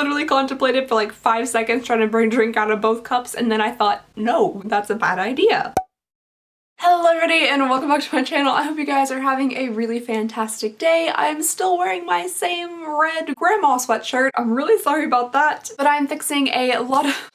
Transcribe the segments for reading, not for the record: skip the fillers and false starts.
literally contemplated for like 5 seconds trying to drink out of both cups, and then I thought, no, that's a bad idea. Hello everybody and welcome back to my channel. I hope you guys are having a really fantastic day. I'm still wearing my same red grandma sweatshirt. I'm really sorry about that, but I'm fixing a lot of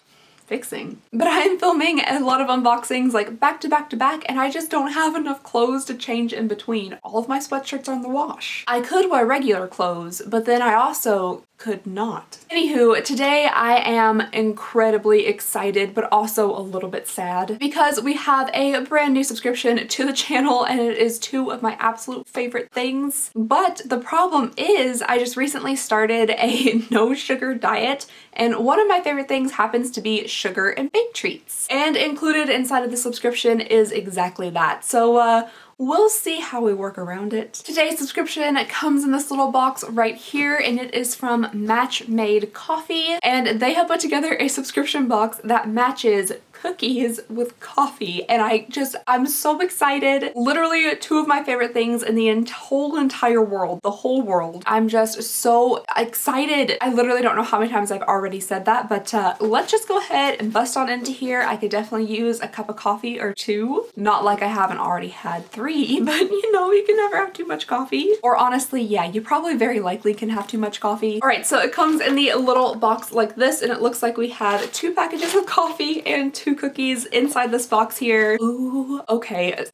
but I'm filming a lot of unboxings like back to back to back, and I just don't have enough clothes to change in between. All of my sweatshirts are in the wash. I could wear regular clothes, but then I also could not. Anywho, today I am incredibly excited but also a little bit sad because we have a brand new subscription to the channel and it is two of my absolute favorite things. But the problem is I just recently started a no sugar diet, and one of my favorite things happens to be sugar and baked treats. And included inside of the subscription is exactly that. So we'll see how we work around it. Today's subscription comes in this little box right here, and it is from Match Made Coffee, and they have put together a subscription box that matches cookies with coffee, and I'm so excited. Literally two of my favorite things in the whole entire world, the whole world. I'm just so excited. I literally don't know how many times I've already said that, but let's just go ahead and bust on into here. I could definitely use a cup of coffee or two. Not like I haven't already had 3, but you know, you can never have too much coffee. Or honestly, yeah, you probably very likely can have too much coffee. All right, so it comes in the little box like this, and it looks like we have 2 packages of coffee and 2 cookies inside this box here. Ooh, okay.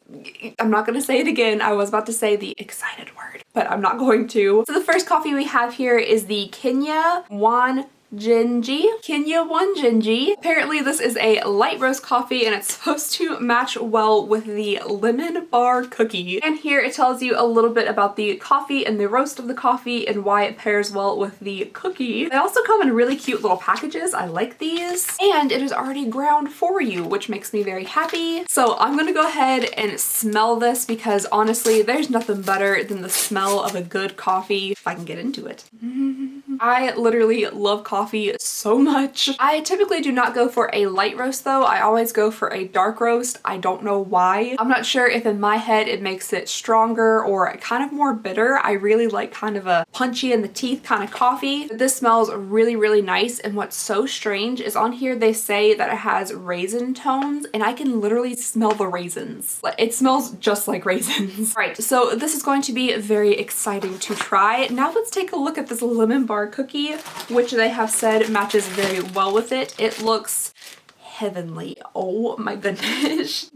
I'm not gonna say it again. I was about to say the excited word, but I'm not going to. So the first coffee we have here is the Kenya Wanjinji. Apparently this is a light roast coffee and it's supposed to match well with the lemon bar cookie. And here it tells you a little bit about the coffee and the roast of the coffee and why it pairs well with the cookie. They also come in really cute little packages. I like these. And it is already ground for you, which makes me very happy. So I'm gonna go ahead and smell this because honestly, there's nothing better than the smell of a good coffee if I can get into it. I literally love coffee so much. I typically do not go for a light roast though. I always go for a dark roast. I don't know why. I'm not sure if in my head it makes it stronger or kind of more bitter. I really like kind of a punchy in the teeth kind of coffee. This smells really, really nice, and what's so strange is on here they say that it has raisin tones, and I can literally smell the raisins. It smells just like raisins. Right, so this is going to be very exciting to try. Now let's take a look at this lemon bar cookie, which they have said matches very well with it. It looks heavenly. Oh my goodness.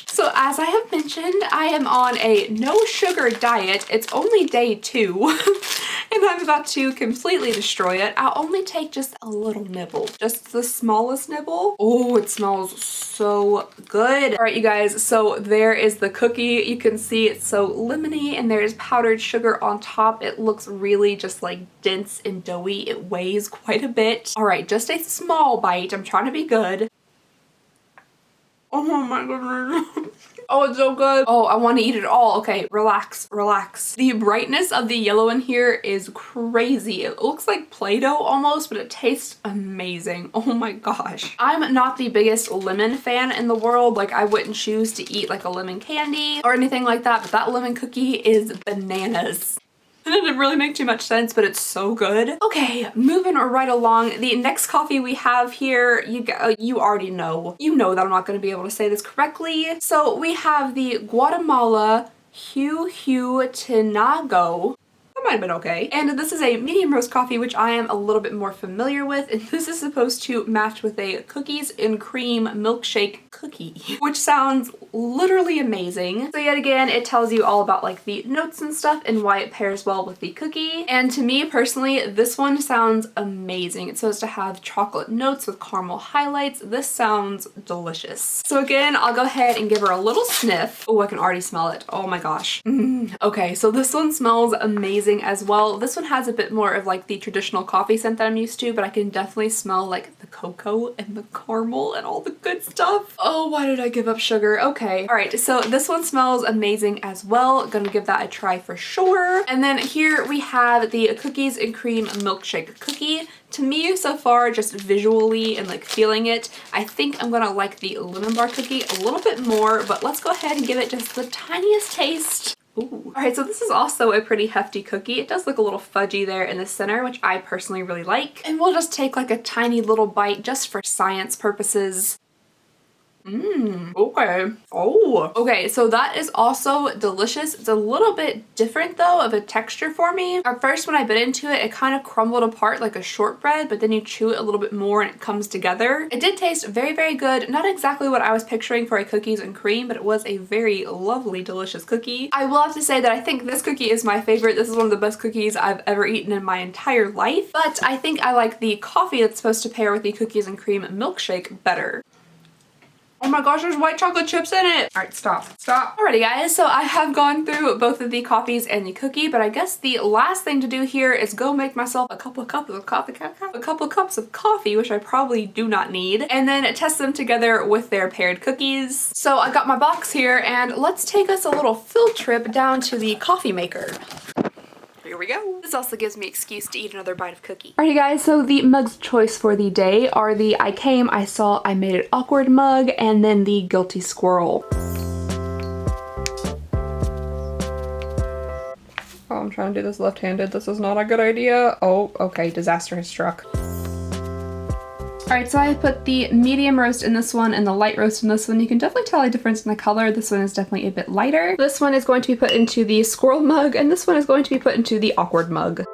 So as I have mentioned, I am on a no sugar diet. It's only day 2 and I'm about to completely destroy it. I'll only take just a little nibble, just the smallest nibble. Oh, it smells so good. All right, you guys, so there is the cookie. You can see it's so lemony and there's powdered sugar on top. It looks really just like dense and doughy. It weighs quite a bit. All right, just a small bite. I'm trying to be good. Oh my goodness. Oh, it's so good. Oh, I want to eat it all. Okay, relax. The brightness of the yellow in here is crazy. It looks like Play-Doh almost, but it tastes amazing. Oh my gosh. I'm not the biggest lemon fan in the world. Like, I wouldn't choose to eat like a lemon candy or anything like that, but that lemon cookie is bananas. It didn't really make too much sense, but it's so good. Okay, moving right along. The next coffee we have here, you already know. You know that I'm not going to be able to say this correctly. So we have the Guatemala Tinago. That might have been okay. And this is a medium roast coffee, which I am a little bit more familiar with. And this is supposed to match with a cookies and cream milkshake cookie, which sounds literally amazing. So yet again, it tells you all about like the notes and stuff and why it pairs well with the cookie. And to me personally, this one sounds amazing. It's supposed to have chocolate notes with caramel highlights. This sounds delicious. So again, I'll go ahead and give her a little sniff. Oh, I can already smell it. Oh my gosh. Okay, so this one smells amazing as well. This one has a bit more of like the traditional coffee scent that I'm used to, but I can definitely smell like the cocoa and the caramel and all the good stuff. Oh, why did I give up sugar? Okay. All right, so this one smells amazing as well. Gonna give that a try for sure. And then here we have the cookies and cream milkshake cookie. To me, so far, just visually and like feeling it, I think I'm gonna like the lemon bar cookie a little bit more, but let's go ahead and give it just the tiniest taste. Ooh. Alright, so this is also a pretty hefty cookie. It does look a little fudgy there in the center, which I personally really like. And we'll just take like a tiny little bite just for science purposes. Okay. Oh, okay, so that is also delicious. It's a little bit different though of a texture for me. At first when I bit into it, it kind of crumbled apart like a shortbread, but then you chew it a little bit more and it comes together. It did taste very, very good. Not exactly what I was picturing for a cookies and cream, but it was a very lovely, delicious cookie. I will have to say that I think this cookie is my favorite. This is one of the best cookies I've ever eaten in my entire life, but I think I like the coffee that's supposed to pair with the cookies and cream milkshake better. Oh my gosh, there's white chocolate chips in it. All right, stop. Alrighty guys, so I have gone through both of the coffees and the cookie, but I guess the last thing to do here is go make myself a couple of cups of coffee, which I probably do not need, and then test them together with their paired cookies. So I got my box here and let's take us a little field trip down to the coffee maker. Here we go. This also gives me excuse to eat another bite of cookie. Alrighty guys, so the mug's choice for the day are the I came, I saw, I made it awkward mug, and then the guilty squirrel. Oh, I'm trying to do this left-handed. This is not a good idea. Oh, okay, disaster has struck. Alright, so I put the medium roast in this one and the light roast in this one. You can definitely tell a difference in the color. This one is definitely a bit lighter. This one is going to be put into the squirrel mug, and this one is going to be put into the awkward mug.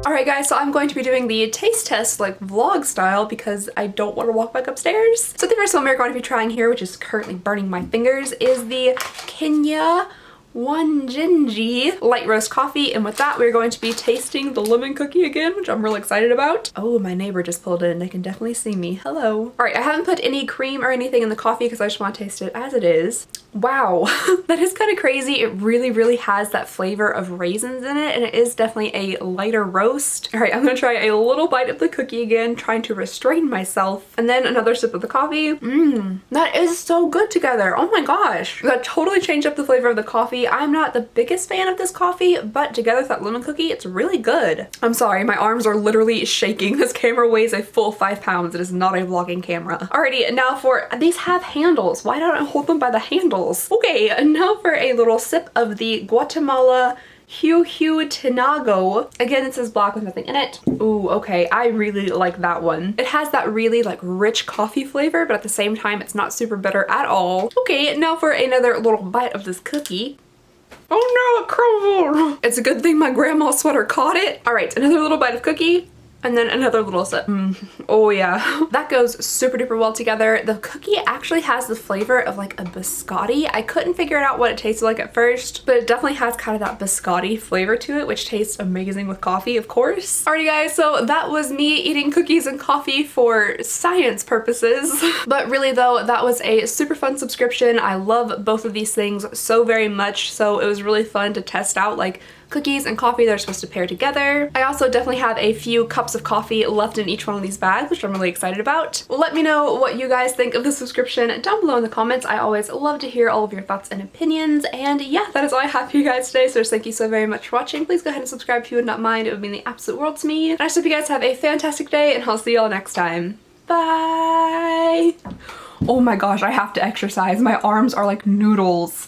Alright guys, so I'm going to be doing the taste test like vlog style because I don't want to walk back upstairs. So the first one we're going to be trying here, which is currently burning my fingers, is the Kenya Wanjinji light roast coffee, and with that we're going to be tasting the lemon cookie again, which I'm really excited about. Oh, my neighbor just pulled in. They can definitely see me. Hello. All right, I haven't put any cream or anything in the coffee because I just want to taste it as it is. Wow, that is kind of crazy. It really has that flavor of raisins in it, and it is definitely a lighter roast. All right, I'm gonna try a little bite of the cookie again, trying to restrain myself, and then another sip of the coffee. That is so good together. Oh my gosh, that totally changed up the flavor of the coffee. I'm not the biggest fan of this coffee, but together with that lemon cookie, it's really good. I'm sorry, my arms are literally shaking. This camera weighs a full 5 pounds. It is not a vlogging camera. Alrighty, now for, these have handles. Why don't I hold them by the handles? Okay, and now for a little sip of the Guatemala Tinago. Again, it says black with nothing in it. Ooh, okay, I really like that one. It has that really like rich coffee flavor, but at the same time, it's not super bitter at all. Okay, now for another little bite of this cookie. Oh no, it crumbled. It's a good thing my grandma's sweater caught it. All right, another little bite of cookie. And then another little sip. Oh yeah. That goes super duper well together. The cookie actually has the flavor of like a biscotti. I couldn't figure out what it tasted like at first, but it definitely has kind of that biscotti flavor to it, which tastes amazing with coffee, of course. Alrighty guys, so that was me eating cookies and coffee for science purposes. But really though, that was a super fun subscription. I love both of these things so very much, so it was really fun to test out like cookies and coffee that are supposed to pair together. I also definitely have a few cups of coffee left in each one of these bags, which I'm really excited about. Well, let me know what you guys think of the subscription down below in the comments. I always love to hear all of your thoughts and opinions. And yeah, that is all I have for you guys today. So just thank you so very much for watching. Please go ahead and subscribe if you would not mind. It would mean the absolute world to me. And I just hope you guys have a fantastic day, and I'll see y'all next time. Bye! Oh my gosh, I have to exercise. My arms are like noodles.